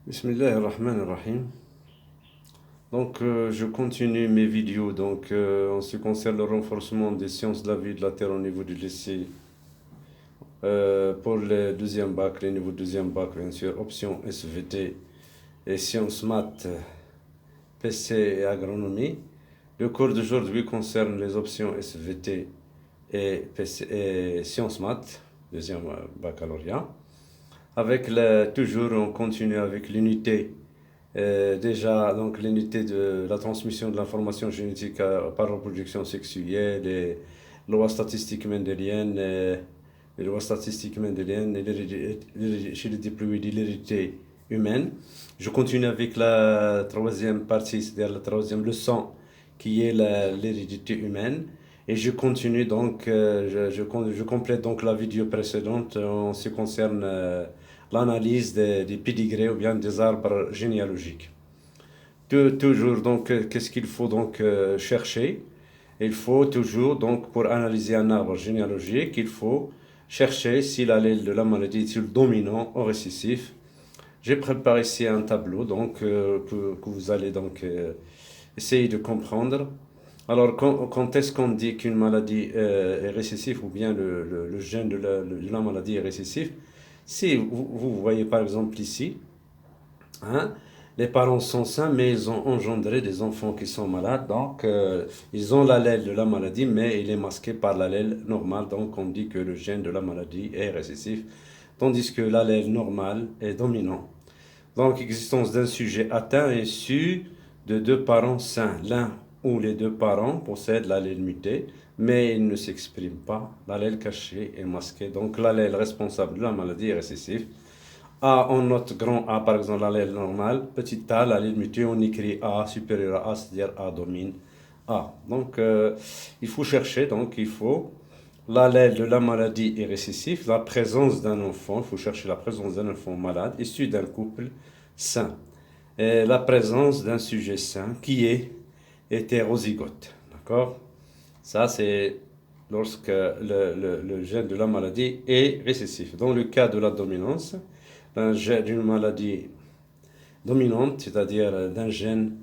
Bismillah ar-Rahman ar-Rahim. Je continue mes vidéos en ce qui concerne le renforcement des sciences de la vie et de la terre au niveau du lycée. Pour le deuxième bac, les niveaux deuxième bac, bien sûr, option SVT et sciences maths, PC et agronomie. Le cours d'aujourd'hui concerne les options SVT et, PC, et sciences maths, deuxième baccalauréat. Toujours, on continue avec l'unité. Donc l'unité de la transmission de l'information génétique par reproduction sexuelle et loi statistique mendélienne, les lois statistiques mendéliennes chez les déployés de l'hérédité humaine. Je continue avec la troisième partie, c'est-à-dire la troisième leçon qui est l'hérédité humaine. Et je continue je complète donc la vidéo précédente en ce qui concerne l'analyse des pédigrés ou bien des arbres généalogiques. Toujours, qu'est-ce qu'il faut chercher? Il faut toujours, pour analyser un arbre généalogique, il faut chercher si l'allèle de la maladie est dominant ou récessif. J'ai préparé ici un tableau que vous allez essayer de comprendre. Alors, quand est-ce qu'on dit qu'une maladie est récessive ou bien le gène de la maladie est récessif? Si vous voyez par exemple ici, hein, les parents sont sains, mais ils ont engendré des enfants qui sont malades. Ils ont l'allèle de la maladie, mais il est masqué par l'allèle normal. Donc, on dit que le gène de la maladie est récessif, tandis que l'allèle normal est dominant. Donc, existence d'un sujet atteint issu de deux parents sains. L'un ou les deux parents possèdent l'allèle muté, mais il ne s'exprime pas. L'allèle caché est masqué. Donc, l'allèle responsable de la maladie est récessif. A, on note grand A, par exemple, l'allèle normal. Petit a, l'allèle muté, on écrit A supérieur à A, c'est-à-dire A domine A. Il faut chercher, il faut l'allèle de la maladie est récessif, la présence d'un enfant, il faut chercher la présence d'un enfant malade issu d'un couple sain. Et la présence d'un sujet sain qui est hétérozygote. D'accord? Ça, c'est lorsque le gène de la maladie est récessif. Dans le cas de la dominance, d'une maladie dominante, c'est-à-dire d'un gène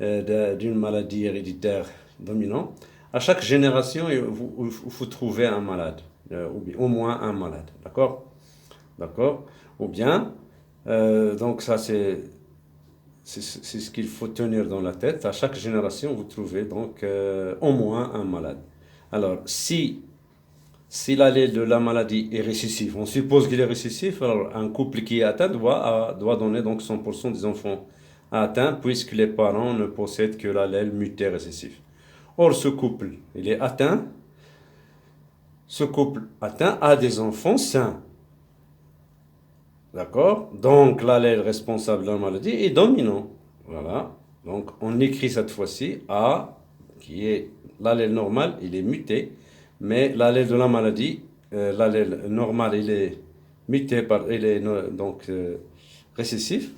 d'une maladie héréditaire dominante, à chaque génération, il faut trouver un malade, ou bien au moins un malade, d'accord? D'accord? Ou bien, ça c'est ce qu'il faut tenir dans la tête. À chaque génération, vous trouvez au moins un malade. Alors, si l'allèle de la maladie est récessif, on suppose qu'il est récessif, alors un couple qui est atteint doit donner 100% des enfants atteints, puisque les parents ne possèdent que l'allèle muté récessif. Or, ce couple atteint a des enfants sains. D'accord? Donc, l'allèle responsable de la maladie est dominant. Voilà. Donc, on écrit cette fois-ci A, qui est l'allèle normal, il est muté, mais l'allèle de la maladie, l'allèle normal, il est muté récessif.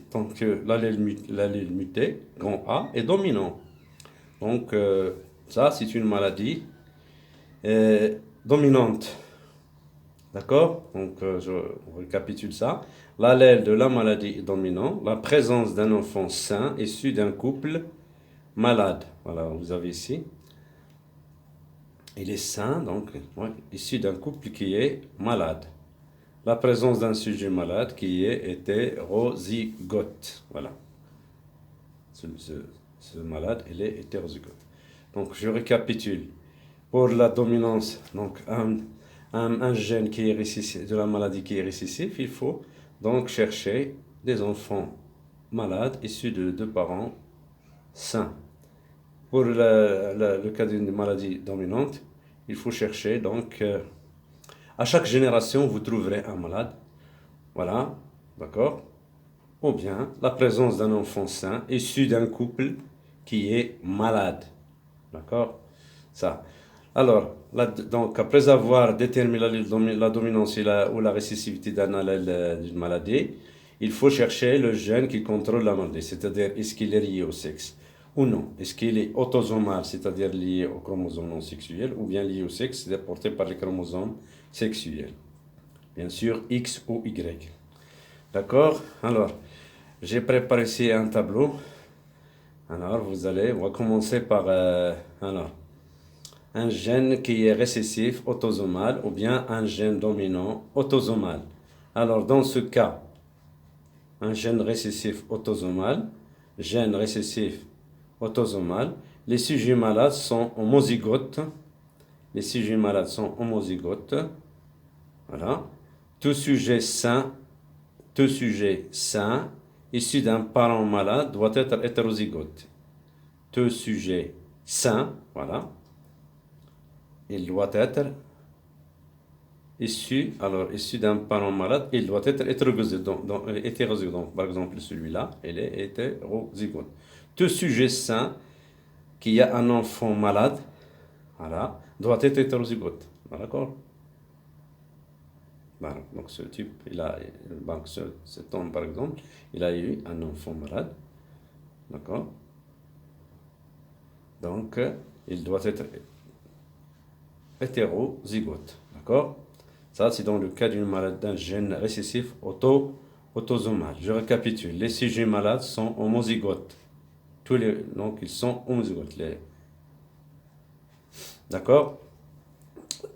L'allèle muté, grand A, est dominant. Ça, c'est une maladie dominante. D'accord? Je récapitule ça. L'allèle de la maladie est dominant. La présence d'un enfant sain issu d'un couple malade. Voilà, vous avez ici. Il est sain, issu d'un couple qui est malade. La présence d'un sujet malade qui est hétérozygote. Voilà. Ce malade, il est hétérozygote. Donc, je récapitule. Pour la dominance, un gène qui est récessif, de la maladie qui est récessif, il faut donc chercher des enfants malades issus de deux parents sains. Pour le cas d'une maladie dominante, il faut chercher à chaque génération, vous trouverez un malade. Voilà, d'accord? Ou bien la présence d'un enfant sain issu d'un couple qui est malade. D'accord? Ça. Alors, après avoir déterminé la dominance ou la récessivité d'un allèle d'une maladie, il faut chercher le gène qui contrôle la maladie, c'est-à-dire est-ce qu'il est lié au sexe ou non. Est-ce qu'il est autosomal, c'est-à-dire lié au chromosome non sexuel, ou bien lié au sexe, c'est-à-dire porté par les chromosomes sexuels. Bien sûr, X ou Y. D'accord? Alors, J'ai préparé ici un tableau. Alors, on va commencer par un gène qui est récessif autosomal ou bien un gène dominant autosomal. Alors, dans ce cas, un gène récessif autosomal, les sujets malades sont homozygotes. Les sujets malades sont homozygotes. Voilà. Tout sujet sain issu d'un parent malade doit être hétérozygote. Tout sujet sain, voilà, il doit être issu d'un parent malade, il doit être hétérozygote. Donc, par exemple, celui-là, il est hétérozygote. Tout sujet sain qui a un enfant malade, voilà, doit être hétérozygote. D'accord? Donc ce type, cet homme par exemple, il a eu un enfant malade, d'accord? Donc il doit être hétérozygote, d'accord? Ça c'est dans le cas d'une maladie d'un gène récessif autosomal. Je récapitule, les sujets malades sont homozygotes, donc ils sont homozygotes, d'accord?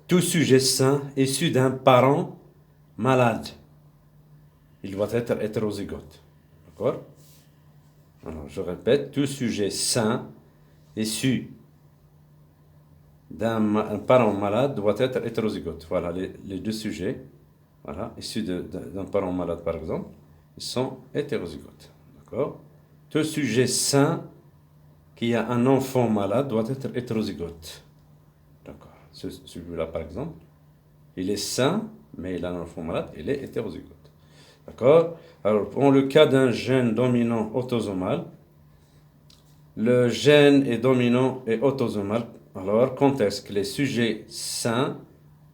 Tout sujet sain issu d'un parent malade, il doit être hétérozygote. D'accord? Alors, je répète, tout sujet sain issu d'un parent malade doit être hétérozygote. Voilà, les deux sujets, voilà, issus d'un parent malade par exemple, ils sont hétérozygotes. D'accord? Tout sujet sain qui a un enfant malade doit être hétérozygote. D'accord? Celui-là par exemple, il est sain, mais il a un enfant malade, il est hétérozygote. D'accord? Alors, pour le cas d'un gène dominant autosomal, le gène est dominant et autosomal. Alors, quand est-ce que les sujets sains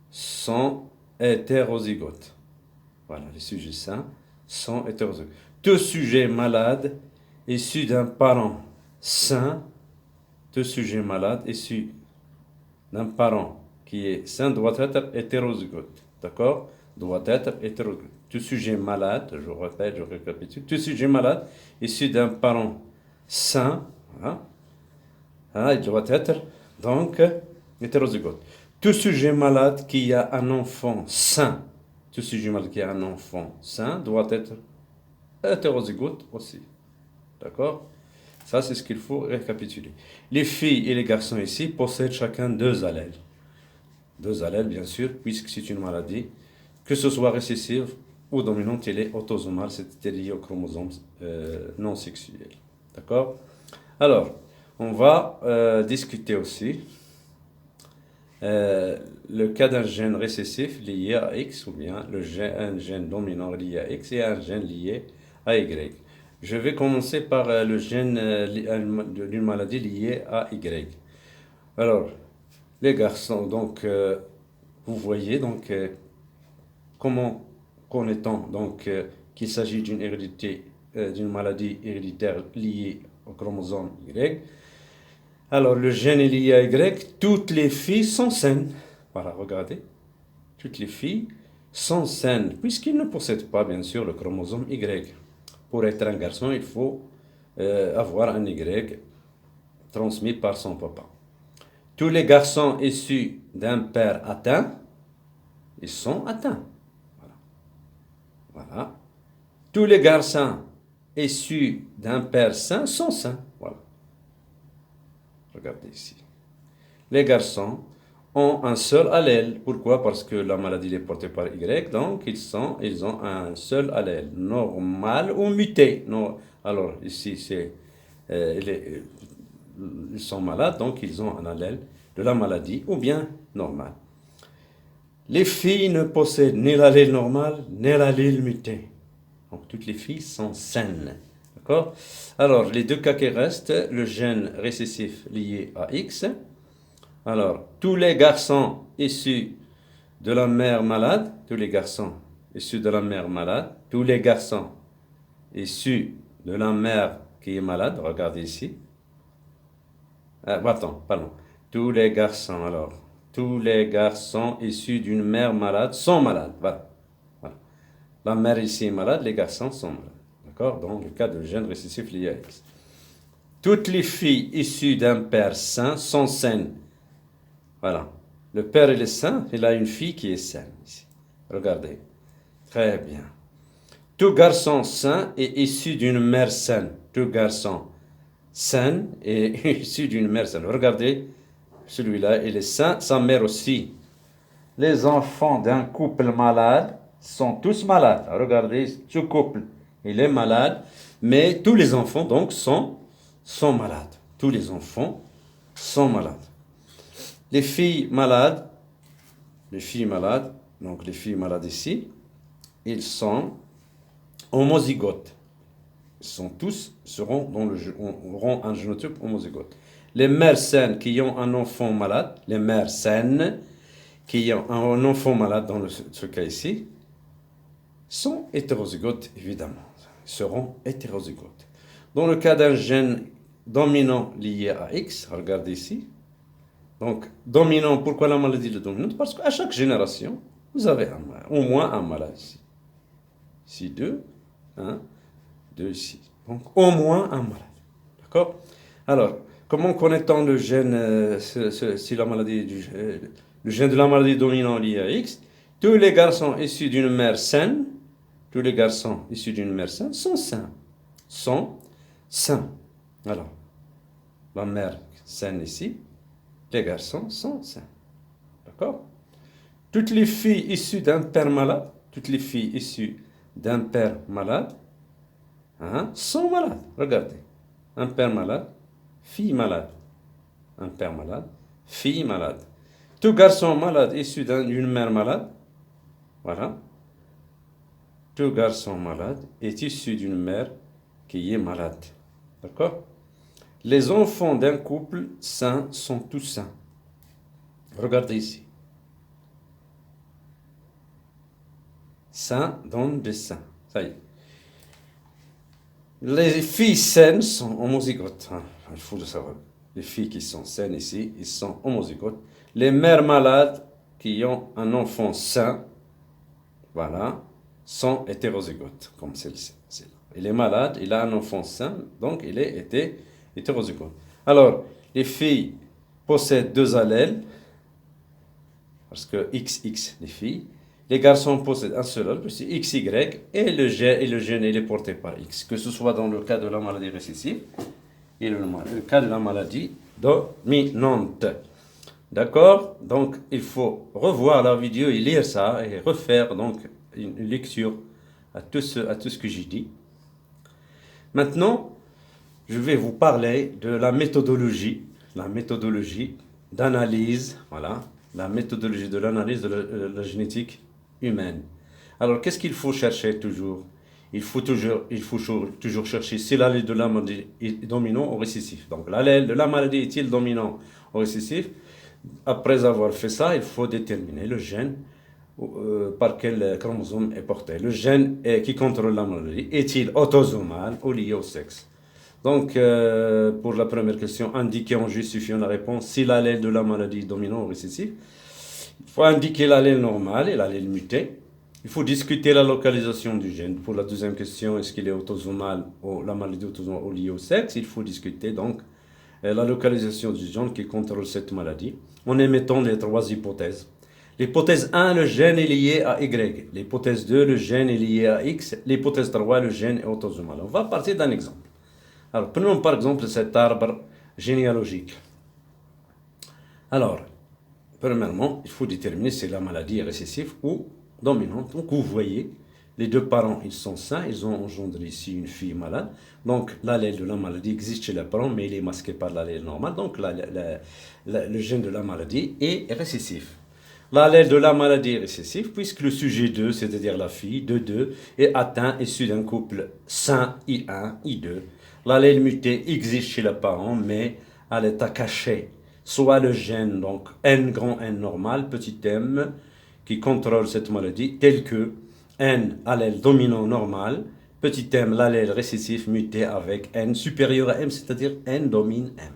sont hétérozygotes? Voilà, les sujets sains sont hétérozygotes. Tout sujet malade issu d'un parent sain, tout sujet malade issu d'un parent qui est sain doit être hétérozygote. D'accord? Doit être hétérozygote. Tout sujet malade, je répète, je récapitule, tout sujet malade issu d'un parent sain, il doit être donc hétérozygote. Tout sujet malade qui a un enfant sain, tout sujet malade qui a un enfant sain doit être hétérozygote aussi. D'accord? Ça, c'est ce qu'il faut récapituler. Les filles et les garçons ici possèdent chacun deux allèles. Deux allèles, bien sûr, puisque c'est une maladie, que ce soit récessive ou dominante, elle est autosomale, c'est-à-dire liée aux chromosomes non sexuels. D'accord? Alors, on va discuter aussi le cas d'un gène récessif lié à X ou bien un gène dominant lié à X et un gène lié à Y. Je vais commencer par le gène d'une maladie liée à Y. Alors, les garçons, donc, vous voyez donc comment connaît-on donc qu'il s'agit d'une maladie héréditaire liée au chromosome Y. Alors, le gène est lié à Y, toutes les filles sont saines. Voilà, regardez. Toutes les filles sont saines, puisqu'ils ne possèdent pas, bien sûr, le chromosome Y. Pour être un garçon, il faut avoir un Y transmis par son papa. Tous les garçons issus d'un père atteint, ils sont atteints. Voilà. Tous les garçons issus d'un père sain sont sains. Voilà. Regardez ici. Les garçons ont un seul allèle. Pourquoi? Parce que la maladie est portée par Y, donc ils ont un seul allèle, normal ou muté. Non. Alors ici, ils sont malades, donc ils ont un allèle de la maladie ou bien normal. Les filles ne possèdent ni l'allèle normal, ni l'allèle muté. Donc toutes les filles sont saines. D'accord? Alors, les deux cas qui restent, le gène récessif lié à X. Alors, tous les garçons issus de la mère malade, tous les garçons issus de la mère malade, tous les garçons issus de la mère qui est malade, regardez ici. Pardon. Tous les garçons issus d'une mère malade sont malades. Voilà. La mère ici est malade, les garçons sont malades. D'accord? Dans le cas de gène récessif lié à X. Toutes les filles issues d'un père sain sont saines. Voilà. Le père, il est sain, il a une fille qui est saine ici. Regardez. Très bien. Tout garçon sain est issu d'une mère saine. Tout garçon sain est issu d'une mère saine. Regardez, celui-là, il est sain, sa mère aussi. Les enfants d'un couple malade sont tous malades. Regardez, ce couple, il est malade, mais tous les enfants, donc, sont malades. Tous les enfants sont malades. Les filles malades, donc les filles malades ici, ils sont homozygotes. Ils sont tous, auront un génotype homozygote. Les mères saines qui ont un enfant malade, les mères saines qui ont un enfant malade dans ce cas ici, sont hétérozygotes, évidemment. Ils seront hétérozygotes. Dans le cas d'un gène dominant lié à X, regardez ici. Donc, dominant, pourquoi la maladie est dominante? Parce qu'à chaque génération, vous avez au moins un malade ici. Ici 2, 1, 2 ici. Donc, au moins un malade. D'accord? Alors, comment connaît-on le gène, si la maladie le gène de la maladie dominante liée à X? Tous les garçons issus d'une mère saine, sont sains. Sont sains. Alors, la mère saine ici, les garçons sont sains. D'accord? Toutes les filles issues d'un père malade, sont malades. Regardez. Un père malade, fille malade. Un père malade, fille malade. Tout garçon malade issu d'une mère malade, voilà. Tout garçon malade est issu d'une mère qui est malade. D'accord? Les enfants d'un couple sain sont tous sains. Regardez ici. Sains donne des sains. Ça y est. Les filles saines sont homozygotes. Il faut le savoir. Les filles qui sont saines ici, ils sont homozygotes. Les mères malades qui ont un enfant sain, voilà, sont hétérozygotes, comme celle-ci. Il est malade, il a un enfant sain, donc il est hétérozygote. Alors, les filles possèdent 2 allèles, parce que XX, les filles. Les garçons possèdent un seul allèle, c'est XY, et le gène il est porté par X, que ce soit dans le cas de la maladie récessive et le cas de la maladie dominante. D'accord? Donc, il faut revoir la vidéo et lire ça, et refaire donc une lecture à tout ce que j'ai dit. Maintenant, je vais vous parler de la méthodologie d'analyse, voilà, la méthodologie de l'analyse de la génétique humaine. Alors, qu'est-ce qu'il faut chercher toujours? Il faut toujours chercher si l'allèle de la maladie est dominant ou récessif. Donc, l'allèle de la maladie est-il dominant ou récessif? Après avoir fait ça, il faut déterminer le gène par quel chromosome est porté. Le gène qui contrôle la maladie est-il autosomal ou lié au sexe? Donc, pour la première question, indiquer en justifiant la réponse si l'allèle de la maladie est dominant ou récessif. Il faut indiquer l'allèle normal et l'allèle muté. Il faut discuter la localisation du gène. Pour la deuxième question, est-ce qu'il est autosomal ou la maladie autosomale ou liée au sexe? Il faut discuter donc la localisation du gène qui contrôle cette maladie en émettant les 3 hypothèses. L'hypothèse 1, le gène est lié à Y. L'hypothèse 2, le gène est lié à X. L'hypothèse 3, le gène est autosomal. On va partir d'un exemple. Alors, prenons par exemple cet arbre généalogique. Alors, premièrement, il faut déterminer si la maladie est récessive ou dominante. Donc, vous voyez, les 2 parents, ils sont sains, ils ont engendré ici une fille malade. Donc, l'allèle de la maladie existe chez les parents, mais il est masqué par l'allèle normal. Donc, le gène de la maladie est récessif. L'allèle de la maladie est récessif, puisque le sujet 2, c'est-à-dire la fille, 2, est atteint issu d'un couple sain, I1, I2. L'allèle muté existe chez les parents, mais à l'état caché. Soit le gène, donc N grand N normal, petit m, qui contrôle cette maladie, tel que N, allèle dominant normal, petit m, l'allèle récessif muté avec N supérieur à M, c'est-à-dire N domine M.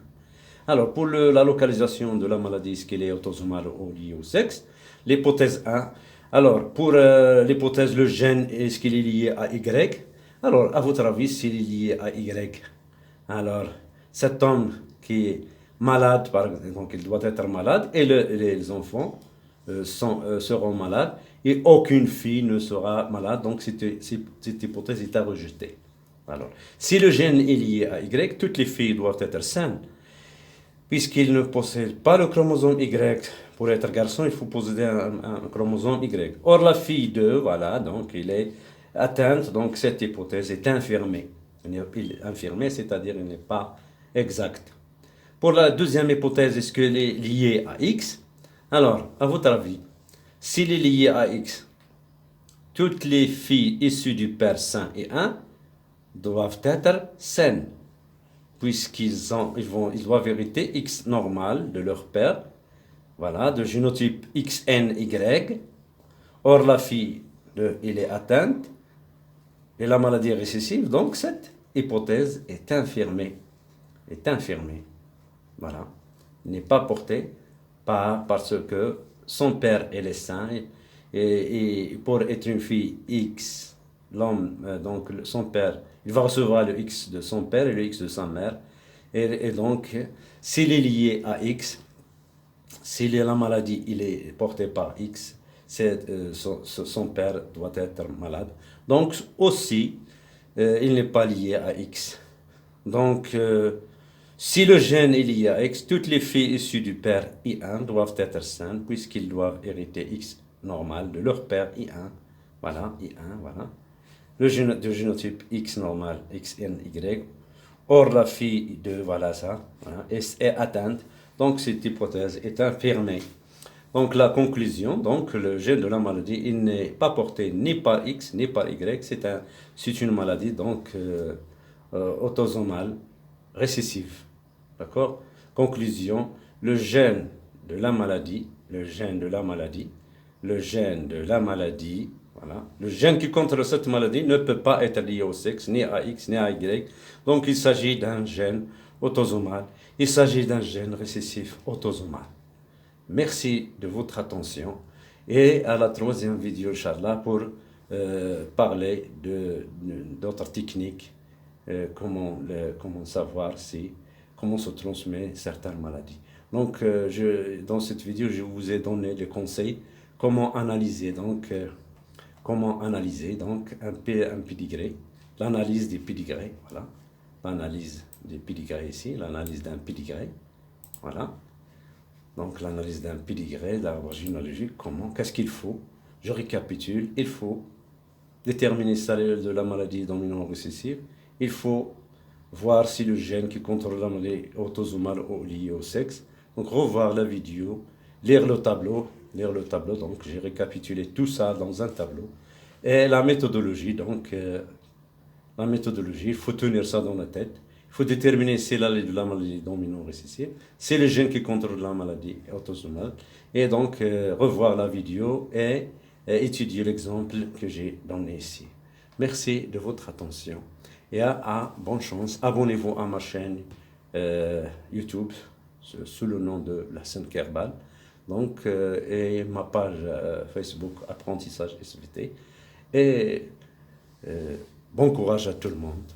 Alors, pour la localisation de la maladie, est-ce qu'elle est autosomale ou liée au sexe? L'hypothèse 1. Alors, pour l'hypothèse, le gène, est-ce qu'il est lié à Y? Alors, à votre avis, s'il est lié à Y, alors cet homme qui est malade, donc il doit être malade, et les enfants seront malades, et aucune fille ne sera malade, donc cette hypothèse est à rejeter. Alors, si le gène est lié à Y, toutes les filles doivent être saines. Puisqu'il ne possède pas le chromosome Y, pour être garçon, il faut posséder un chromosome Y. Or, la fille 2, voilà, donc il est atteinte, donc cette hypothèse est infirmée. Il est infirmée, c'est-à-dire elle n'est pas exacte. Pour la deuxième hypothèse, est-ce qu'elle est liée à X? Alors, à votre avis, s'il est lié à X, toutes les filles issues du père sain et 1 doivent être saines, ils doivent hériter X normal de leur père, voilà, de génotype XNY. Or, la fille, elle est atteinte, et la maladie est récessive, donc cette hypothèse est infirmée. Voilà. N'est pas portée parce que son père est sain, et pour être une fille X, l'homme, donc son père, il va recevoir le X de son père et le X de sa mère. Et donc, s'il est lié à X, si la maladie il est portée par X, son père doit être malade. Donc, aussi, il n'est pas lié à X. Donc, si le gène est lié à X, toutes les filles issues du père I1 doivent être saines, puisqu'ils doivent hériter X normal de leur père I1. Voilà, I1, voilà. Le génotype X normal, XNY. Or, la fille de, voilà ça, voilà, est atteinte. Donc, cette hypothèse est infirmée. Donc, la conclusion, donc, le gène de la maladie, il n'est pas porté ni par X, ni par Y. C'est une maladie, donc, autosomale, récessive. D'accord? Conclusion, le gène de la maladie, voilà, le gène qui contrôle cette maladie ne peut pas être lié au sexe, ni à X, ni à Y. Donc, il s'agit d'un gène autosomal. Il s'agit d'un gène récessif autosomal. Merci de votre attention et à la troisième vidéo, Inch'Allah, pour parler d'autres techniques, comment savoir comment se transmet certaines maladies. Donc, dans cette vidéo, je vous ai donné des conseils comment analyser un pédigré, l'analyse des pédigrés, voilà, l'analyse des pédigrés ici, l'analyse d'un pédigré, voilà. Donc, l'analyse d'un pédigré, l'arbre généalogique, qu'est-ce qu'il faut? Je récapitule, il faut déterminer ça de la maladie dominante récessive, il faut voir si le gène qui contrôle la maladie est autosomal ou lié au sexe, donc revoir la vidéo, lire le tableau, donc j'ai récapitulé tout ça dans un tableau, et la méthodologie, donc il faut tenir ça dans la tête. Il faut déterminer si la maladie dominante récessive, c'est le gène qui contrôle la maladie autosomale, et donc revoir la vidéo et étudier l'exemple que j'ai donné ici. Merci de votre attention et bonne chance. Abonnez-vous à ma chaîne YouTube sous le nom de Lahsen Kerbal, donc, et ma page Facebook Apprentissage SVT. Et bon courage à tout le monde.